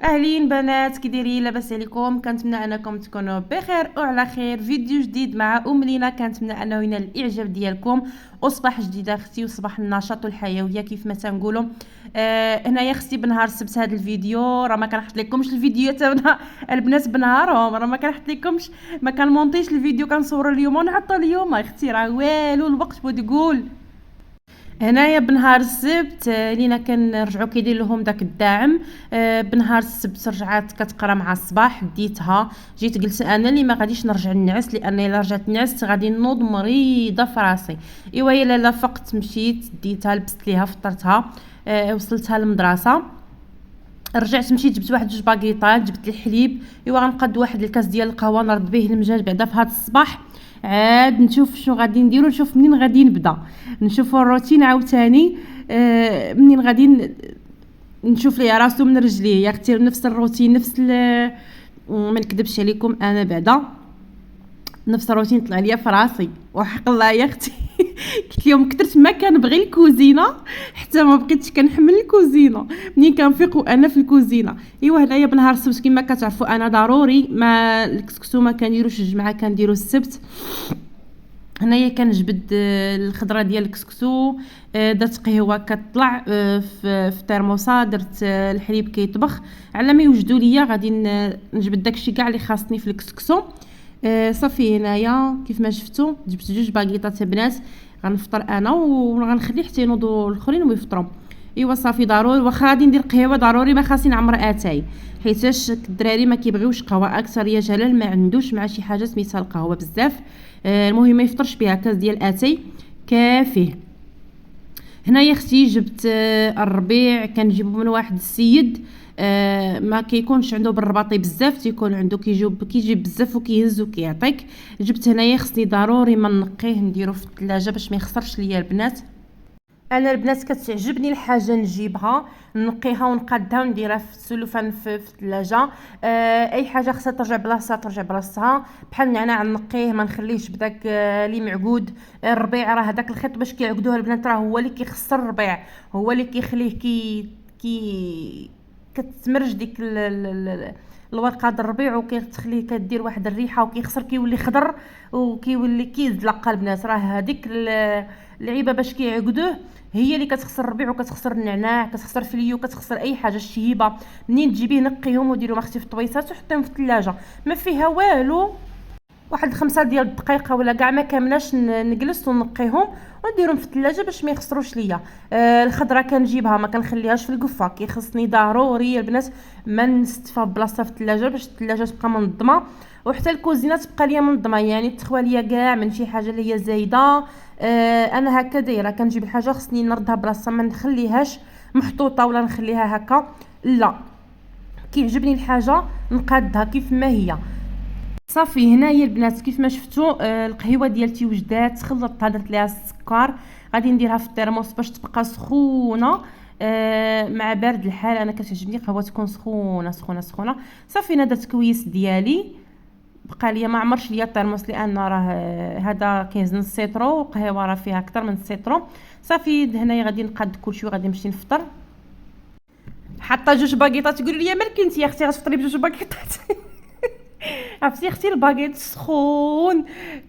اهلين بنات، كي دايرين؟ لاباس عليكم؟ كنتمنى انكم تكونوا بخير وعلى خير. فيديو جديد مع لينا، كنتمنى انه ينال الاعجاب ديالكم. وصباح جديد اختي، وصباح النشاط والحيويه كيف ما تنقولوا. هنايا اختي بنهار السبت هذا الفيديو راه ما كنحط لكمش الفيديو تاعنا البنات بنهارهم، راه ما كنحط لكمش، ما كنمونطيش الفيديو كنصوروا اليوم ونحطوا اليوم. اختي راه والو الوقت بغيت تقول. هنايا بنهار السبت لينا كنرجعوا كيدير لهم داك الداعم. بنهار السبت رجعات كتقرا مع الصباح، ديتها جيت قلت انا اللي ما غاديش نرجع نعس، لان الا رجعت نعست غادي نوض مريضه في راسي. ايوا يا لاله فقت مشيت ديتها لبست ليها فطرتها. وصلتها للمدرسه، رجعت مشيت جبت واحد جوج باكيطات، جبت الحليب. ايوا غنقاد واحد الكاس ديال القهوه نرد به المجال بعدا في هذا الصباح. عاد نشوف شنو غادي نديرو، نشوف منين غادي نبدا، نشوفوا الروتين عاوتاني. منين غادي نشوف ليا راسو من رجليه يا اختي، نفس الروتين نفس ما نكذبش عليكم، انا بعدا نفس الروتين طلع ليا في راسي وحق الله يا اختي. قلت لهم كثرت ما كنبغي الكوزينه حتى ما بقيتش كنحمل الكوزينه، منين كنفيق وانا في الكوزينه. ايوا هنايا بنهار السبت كما كتعرفوا انا ضروري ما الكسكسو ما كنديروش الجمعه، كنديروا السبت. هنايا كنجبد الخضره ديال الكسكسو. درت قهوه كطلع في ترموسه، درت الحليب كيطبخ على ما يوجدوا ليا. غادي نجبد داكشي كاع اللي خاصني في الكسكسو. صافي هنايا كيف ما شفتوا جبت جوج باكيطات بنات، غنفطر انا وغنخلي حتى ينوضوا الاخرين ويفطروا. ايوا صافي ضروري واخا غادي ندير قهوه ضروري ما خاصني نعمر اتاي، حيتاش الدراري ما كيبغيوش قهوه اكثر. يا جلال ما عندوش مع شي حاجه سميتها القهوه بزاف. المهم ما يفطرش بها، كاس ديال اتاي كافيه. هنايا اختي جبت الربيع كنجيبو من واحد السيد. ما كيكونش عنده بالرباطي بزاف، تيكون عنده كيجيب بزاف وكيهز وكيعطيك. جبت هنايا خصني ضروري ما نقيه نديرو في الثلاجه باش ما يخسرش ليا البنات. انا البنات كتعجبني الحاجه نجيبها نقيها ونقادها ونديرها في السلوفان في الثلاجه. اي حاجه خصها ترجع بلاصتها ترجع بلاصتها، بحال النعناع نقيه ما نخليهش بداك اللي معقود. الربيع راه هذاك الخيط باش كيعقدوه البنات راه هو اللي كيخسر الربيع، هو اللي كيخليه كي كتمرج ديك الورقه د الربيع وكتخليه كدير واحد الريحه وكيخسر كيولي خضر وكيولي كيزلق البنات. راه هذيك اللعيبه باش كيعقدوه هي اللي كتخسر الربيع وكتخسر النعناع، كتخسر فليو، كتخسر اي حاجه. الشهيبه منين تجيبيه نقيهم وديرهم اختي في الطويصات وحطيهم في الثلاجه، ما فيها والو. واحد 5 ديال الدقائق ولا كاع ما كاملاش نجلس ونقيهم ونديرهم في الثلاجه باش ما يخسروش ليا. الخضره كنجيبها ما كنخليهاش في القفه، كيخصني ضروري البنات ما نستفها بلاصتها في الثلاجه باش الثلاجه تبقى منظمه وحتى الكوزينه تبقى ليا منظمه، يعني تخوى ليا كاع من شي حاجه اللي هي زايده. انا هكا دايره، كنجيب الحاجه خصني نردها بلاصتها ما نخليهاش محطوطه ولا نخليها هكا، لا كيعجبني الحاجه نقادها كيف ما هي. صافي هنايا البنات كيف ما شفتوا القهوه ديالتي وجدات، خلطتها درت ليها السكر، غادي نديرها في الترموس باش تبقى سخونه. مع بارد الحال انا كتعجبني قهوه تكون سخونه سخونه سخونه. صافي انا درت كويس ديالي، بقى ليا ما عمرش ليا الترموس لان راه هذا كيهز نص سيترو وقهوه راه فيها اكثر من سيترو. صافي هنايا غادي نقاد كلشي وغادي نمشي نفطر. حاطه جوج باكيطات، تقولي لي مالك انت يا اختي غتفطري بجوج باكيطات؟ عرفتي اختي الباكيت سخون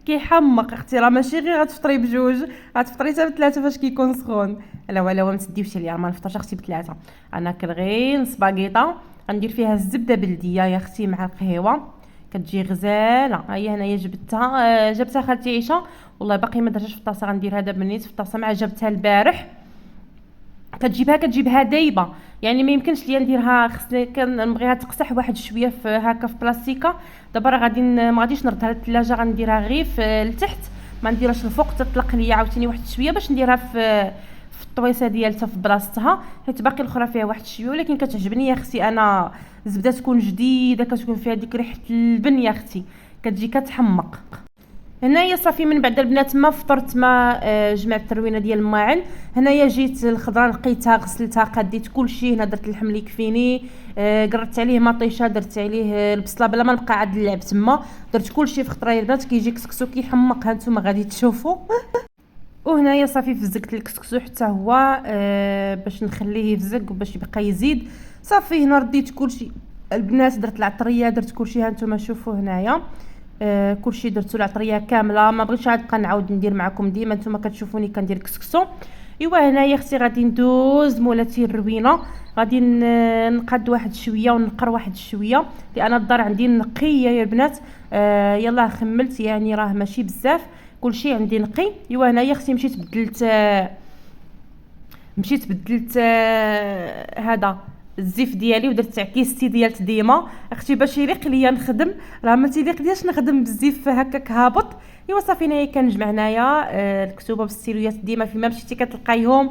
كيحمق اختي، راه ماشي غير غتفطري بجوج، غتفطري حتى بثلاثه فاش كيكون سخون. لا ولا ما تديوش عليا، ما نفطرش اختي بثلاثه. انا كنغير نص باكيطه غندير فيها الزبده بلديه يا اختي مع القهوه كتجي غزاله. ها هي هنايا جبتها جبتها خالتي عيشه، والله باقي ما درتهاش في الطاسه، غنديرها دابا نيت في الطاسه مع جبتها البارح. كتجيبها دايبه، يعني ما يمكنش ليا نديرها، خصني كنبغيها تقصح واحد شويه في هكا في بلاستيكه. دابا راه غادي ما غاديش نردها للثلاجه، غنديرها غير في التحت ما نديرهاش الفوق تطلق ليا عاوتاني واحد شويه باش نديرها في الطويسه ديالتها في بلاصتها، حيت باقي الاخرى فيها واحد شويه. ولكن كتعجبني يا اختي انا الزبده تكون جديده، كتكون فيها ديك ريحه اللبن يا اختي كتجي كتحمق. هنايا صافي من بعد البنات ما فطرت ما جمعت التروينه ديال الماعن. هنايا جيت الخضره نقيتها غسلتها قديت كلشي، هنا درت اللحم اللي يكفيني، قررت عليه مطيشه، درت عليه البصله بلا ما نبقى عاد نلعب تما، درت كلشي في خطره البنات كيجي كسكسو كيحمق، ها نتوما غادي تشوفوا. وهنايا صافي فزقت الكسكسو حتى هو باش نخليه يفزق وباش يبقى يزيد. صافي هنا رديت كلشي البنات، درت العطريه، درت كلشي. ها نتوما شوفوا هنايا كلشي درتو العطريه كامله. ما بغيتش عاد نبقى نعاود ندير معكم ديما، نتوما كتشوفوني كندير كسكسو. ايوا هنايا اختي غادي ندوز مولاتي الروينه، غادي نقاد واحد شويه ونقر واحد شويه، لان الدار عندي نقيه يا البنات. يلا خملت يعني راه ماشي بزاف، كلشي عندي نقي. ايوا هنايا اختي مشيت بدلت هذا الزيف ديالي، ودرت عكيستي ديال ديما اختي باش يليق ليا نخدم. راه ما تيليق لياش نخدم بالزيف هكاك هابط. ايوا صافي هنايا كنجمع هنايا الكتوبه بالستيلويات ديما فيما مشيتي كتلقايهم.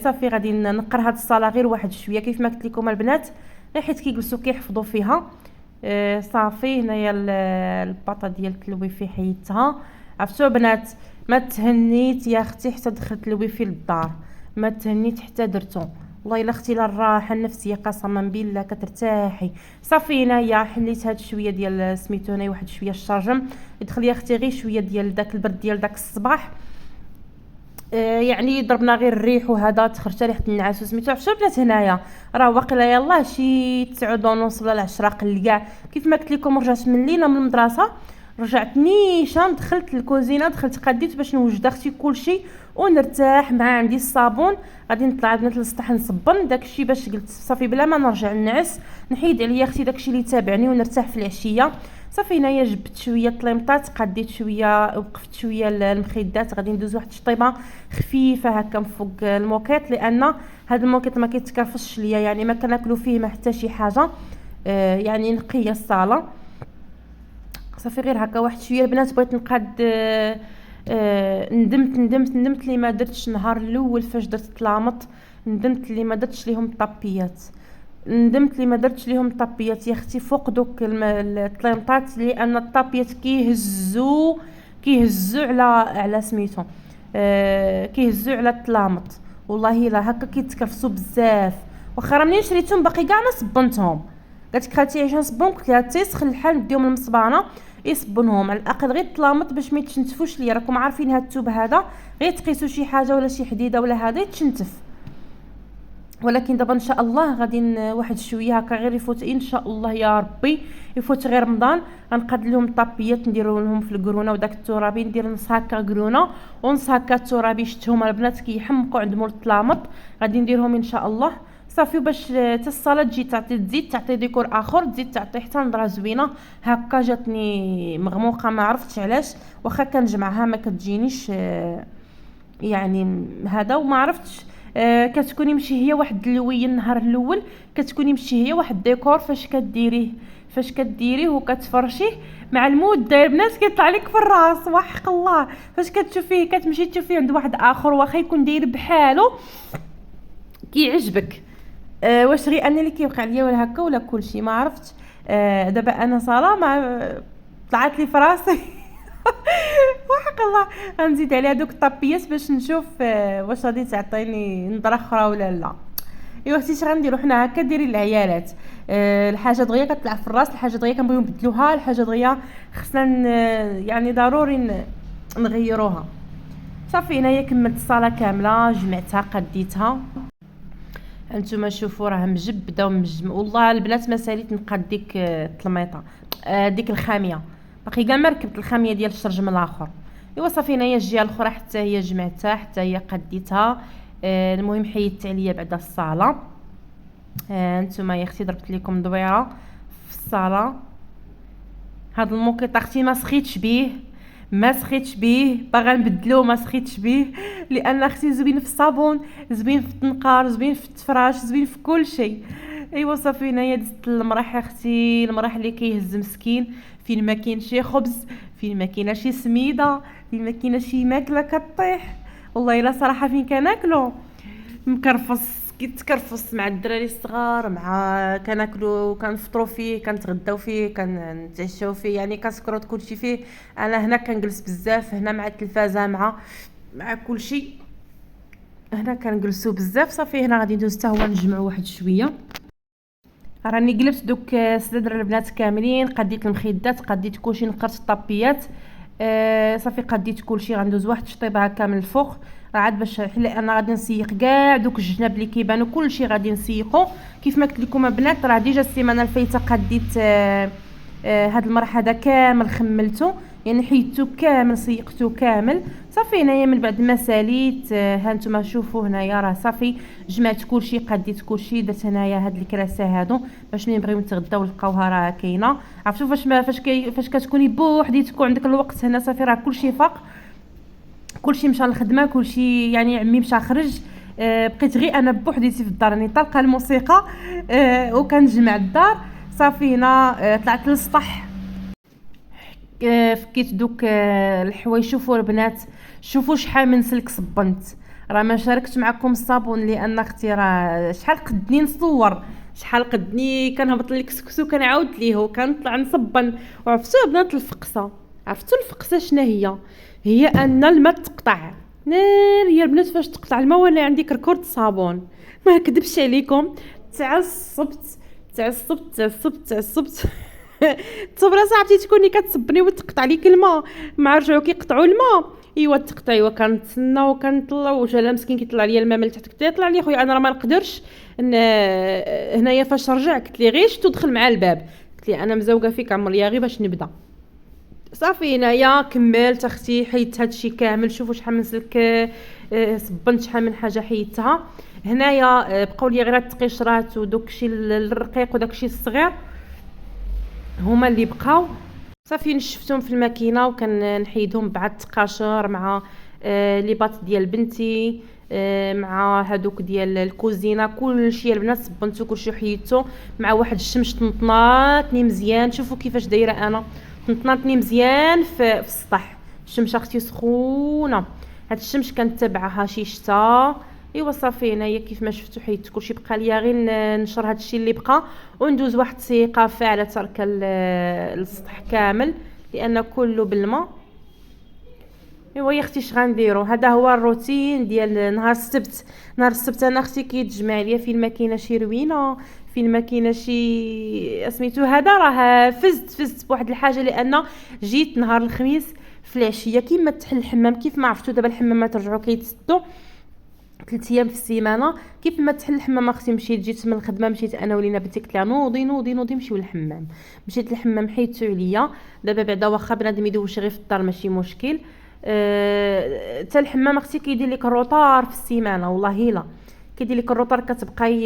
صافي غادي نقر هاد الصاله غير واحد شويه كيف ما قلت لكم البنات، غير حيت كيجلسوا كيحفظوا فيها. صافي هنايا الباطه ديال الويفي حيدتها. عرفتوا بنات، ما تهنيت يا اختي حتى دخلت الويفي للدار، ما تهنيت حتى درتو. والله الا اختي الراحه النفسيه قسما بالله كترتاحي. صافي هنايا حليت هاد شويه ديال سميتو هنايا واحد شويه الشارجم، يدخل يا اختي غير شويه ديال داك البرد ديال داك الصباح. يعني ضربنا غير الريح وهذا تخرجت ريحه النعاس وسميتو. عرفتوا البنات هنايا راه واقيلا يلاه شي 9:30 ولا 10 قل كاع. كيف ما قلت لكم رجعت من لينا من المدرسه، رجعت نيشان، دخلت الكوزينه، دخلت قديت باش نوجد اختي كلشي ونرتاح. مع عندي الصابون، غادي نطلع البنات للسطح نصبن داكشي باش قلت صافي بلا ما نرجع نعس نحيد عليا اختي داكشي اللي تابعني ونرتاح في العشيه. صافي هنايا جبت شويه طليمطات، قديت شويه، وقفت شويه المخدات. غادي ندوز واحد الشطيبه خفيفه هكا من فوق الموكيط، لان هذا الموكيط ما كيتكرفسش ليا، يعني ما كناكلو فيه ما حتى شي حاجه. يعني نقيه الصاله. صافي غير هكا واحد شويه البنات بغيت نقاد. ندمت لي ما درتش نهار الاول فاش درت طلامط، ندمت لي ما درتش ليهم طابيات، ندمت لي ما درتش ليهم طابيات يا اختي فوق دوك الطليمطات، لان الطابيات كيهزوا على سميتو كيهزوا على الطلامط. والله الا هكا كيتكرفسوا بزاف. واخا راه منين شريتهم باقي كاع ما صبنتهم. قالت لك خالتي علاش نصبهم؟ قلت لها تيسخن الحال نديهم المصبانه يصبنهم على الاقل غير الطلامط باش ما يتشنتفوش ليا. راكم عارفين هاد الثوب هذا غير تقيسوا شي حاجه ولا شي حديده ولا هذا يتشنتف. ولكن دابا ان شاء الله غادي واحد شويه هكا غير يفوت ان شاء الله يا ربي، يفوت غير رمضان غنقاد لهم الطابيات نديرو لهم في القرونه وداك الترابي، ندير نص هكا قرونه ونص هكا الترابي. شفتهم البنات كيحمقوا عند مول الطلامط، غادي نديرهم ان شاء الله. صافي باش حتى الصاله تجي تعطي تزيد تعطي ديكور اخر، تزيد تعطي حتى نظره زوينه هكا. جاتني مغموقه ما عرفتش علاش، واخا كنجمعها ما كتجينيش يعني هذا وما عرفتش. كتكوني ماشي هي واحد اللوين النهار الاول، كتكوني ماشي هي واحد الديكور فاش كديريه وكتفرشيه مع المده البنات كيطلع لك في الراس وحق الله. فاش كتشوفيه كتمشي تشوفيه عند واحد اخر واخا يكون داير بحاله كيعجبك. واش غير انا اللي كيوقع ليا ولا هكا ولا كلشي ما عرفتش. دابا انا صاله ما طلعت لي في راسي وحق الله غنزيد عليها دوك الطابيات باش نشوف واش غادي تعطيني نظره اخرى ولا لا. ايوا اختي اش غنديرو حنا هكا ديري العيالات. الحاجه دغيا كتطلع في الراس، الحاجه دغيا كنبغيو نبدلوها، الحاجه دغيا خصنا يعني ضروري نغيروها. صافي هنايا كملت الصاله كامله جمعتها قديتها. انتما شوفوا راه مجبده والله البنات ما ساليت نقاد ديك الطلميطه ديك الخاميه، باقي كاع ما ركبت الخاميه ديال الشرجم الاخر. ايوا صافي هنايا الجهه الاخرى حتى هي جمعتها حتى هي قديتها. المهم حيدت عليا بعدا الصاله. انتما يا اختي ضربت لكم دويره في الصاله. هذا الموكيط اختي ما سخيتش بيه باغا نبدلو ما سخيتش بيه، لان اختي زوين في الصابون، زوين في التنقار، زوين في التفراش، زوين في كل شيء. ايوا صافي هنايا دزت المراح اختي، المراح اللي كيهز مسكين فين ما كاين شي خبز، فين ما كاينه شي سميده، فين ما كاينه شي ماكله كطيح. والله الا صراحه فين كناكلو مكرفص كيتكرفص مع الدراري الصغار، مع كناكلو كنفطروا فيه كنتغداو فيه كنتعشاو فيه، يعني كنسكروا كلشي فيه. انا هنا كنجلس بزاف هنا مع التلفازه مع كلشي هنا كنجلسوا بزاف. صافي هنا غادي ندوز حتى هو نجمعوا واحد شويه. راني قلبت دوك السدر البنات كاملين، قديت المخدات قديت كلشي، نقرت الطابيات. صافي قديت كلشي. غندوز واحد الشطيبه هكا من الفوق راه عاد باش حيت انا غادي نسيق كاع دوك الجناب اللي كيبانوا كلشي غادي نسيقو. كيف ما قلت لكم البنات راه ديجا السيمانه الفايته قديت هاد المرح هذا كامل خملته، يعني حيدتو كامل سيقتو كامل. صافي هنايا من بعد ما ساليت ها نتوما شوفوا هنايا راه صافي جمعت كلشي قديت كلشي. درت هنايا هاد الكراسه هادو باش ملي نبغيو نتغداو نلقاوها راه كاينه. عرفتوا فاش كتكوني بوحديتك وعندك الوقت هنا صافي راه كلشي فاق كلشي مشى للخدمه كلشي يعني عمي مشى خرج. بقيت غير انا بوحديتي في الدار راني طالقه الموسيقى وكنجمع الدار. صافي هنا طلعت للسطح فكيت دوك الحوايج. شوفوا البنات شوفوا شحال من سلك صبنت. راه ما شاركت معكم الصابون لان اختي راه شحال قدني نصور شحال قدني كنهبط لي الكسكسو كنعاود ليه وكنطلع نصبن. وعرفتوا بنات الفقصه، عرفتوا الفقصه شنو هي ان الماء تقطع نار. يا البنات فاش تقطع الماء ولا عندي كركورد صابون ما نكذبش عليكم تعصبت تصبرا صاحبتي تكوني كتصبني وتقطع ليك الماء مع رجعوا كيقطعوا الماء. ايوا تقطعي وكنتسنى وكنطلع وجا مسكين كيطلع ليا الماء من تحت. قلت يطلع لي خويا انا راه ما نقدرش هنايا فاش رجع قلت لي غير شتو دخل مع الباب. قلت لي انا مزوقه فيك عمريا غير باش نبدا. صافي هنايا كملت اختي حيدت هادشي كامل. شوفوا شحال من سلك صبنت شحال من حاجه حيدتها. هنايا بقاو لي غير التقشرات ودوك الشيء الرقيق وداك الشيء الصغير هما اللي بقاو. صافي نشفتهم في الماكينه وكنحيدهم بعد التقاشر مع لي بات ديال بنتي مع هادوك ديال الكوزينه. كلشي البنات صبنتو كلشي حيدتو مع واحد الشمس طنطناتني مزيان. شوفوا كيفاش دايره انا طنطناتني مزيان في السطح. الشمس اختي سخونه هاد الشمس كانت تبعها شي شتا. ايوا صافي هنايا كيف ما شفتوا حيدت كلشي. بقى ليا غير نشر هاد الشيء اللي بقى وندوز واحد السيقه فاعله ترك السطح كامل لان كله بالماء. ايوا يا اختي اش غنديروا هذا هو الروتين ديال نهار السبت. نهار السبت انا اختي كيتجمع ليا في الماكينه شي روينه في الماكينه شي سميتو هذا راه فزت بواحد الحاجه لان جيت نهار الخميس في العشيه كيما تحل الحمام. كيف ما عرفتوا دابا الحمامات رجعوا كيتسدوا 3 ايام في السيمانه. كيف ما تحل الحمام اختي مشيت جيت من الخدمه مشيت انا ولينا بنتي قلت لها نوضي نمشيو للحمام. مشيت للحمام حيدتو عليا. دابا بعدا واخا بنادم يدوش غير في الدار ماشي مشكل. حتى الحمام اختي كيدير لك الروطار في السيمانه والله لا كيدير لك الروطار كتبقاي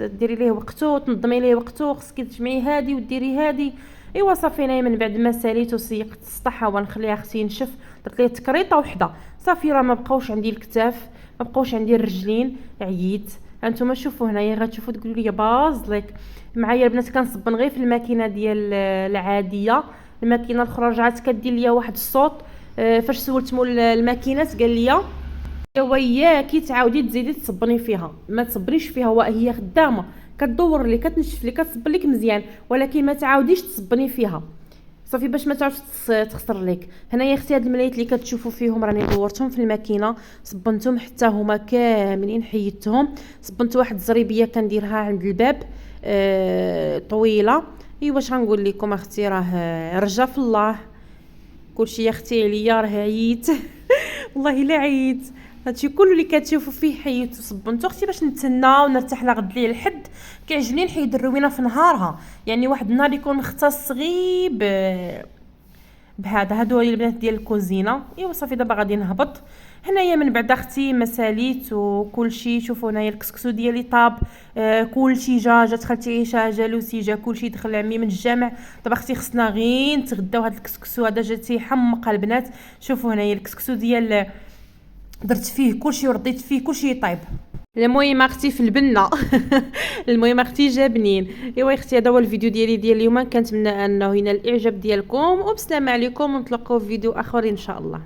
ديري ليه وقته تنظمي ليه وقته خصك تجمعي هادي وديري هادي. ايوا صافي انا من بعد ما ساليت وسيقت السطح ونخليها اختي ينشف درت ليه تكريطه وحده. صافي راه ما بقاوش عندي الكتاف ما بقاوش عندي الرجلين عييت. هانتوما شوفوا هنايا غتشوفوا تقولوا لي بازليك معايا البنات كنصبن غير في الماكينه ديال العاديه. الماكينه الاخرى رجعت كدير ليا واحد الصوت. فاش سولت مول الماكينات قال لي وياكي تعاودي تزيدي تصبني فيها ما تصبنيش فيها هي خدامه كتدور لي كتنشف لي كتصب لك مزيان ولكن ما تعاوديش تصبني فيها صافي باش ما تعرفش تخسر لك. هنايا اختي هاد الملايت اللي كتشوفوا فيهم راني دورتهم في الماكينه صبنتهم حتى هما كاملين حيدتهم. صبنت واحد الزريبيه كنديرها عند الباب طويله. ايوا واش غنقول لكم اختي راه رجا في الله كلشي يا اختي عليا راه عييت والله الا عييت. هادشي كله اللي كتشوفوا فيه حيدت وصبنتو اختي باش نتسنى ونرتاح لغد ليه الحد. كيعجبني نحيد الروينه في نهارها يعني واحد النهار يكون مختص غير بهذا. هادو هي البنات ديال الكوزينه. ايوا صافي دابا غادي نهبط. هنايا من بعد اختي مساليت وكلشي. شوفوا هنايا الكسكسو ديالي طاب كلشي جات خالتي عيشه جالوسي جا كلشي دخل عمي من الجامع. دابا اختي خصنا غير نتغداو. هذا الكسكسو هذا جا تيحمق البنات. شوفوا هنايا الكسكسو ديال درت فيه كلشي ورديت فيه كلشي يطيب. المهم اختي في البنه المهم اختي جا بنين. ايوا اختي هذا هو الفيديو ديال اليوم. كنتمنى انه ينال الاعجاب ديالكم وبسلام عليكم ونتلاقاو في فيديو اخر ان شاء الله.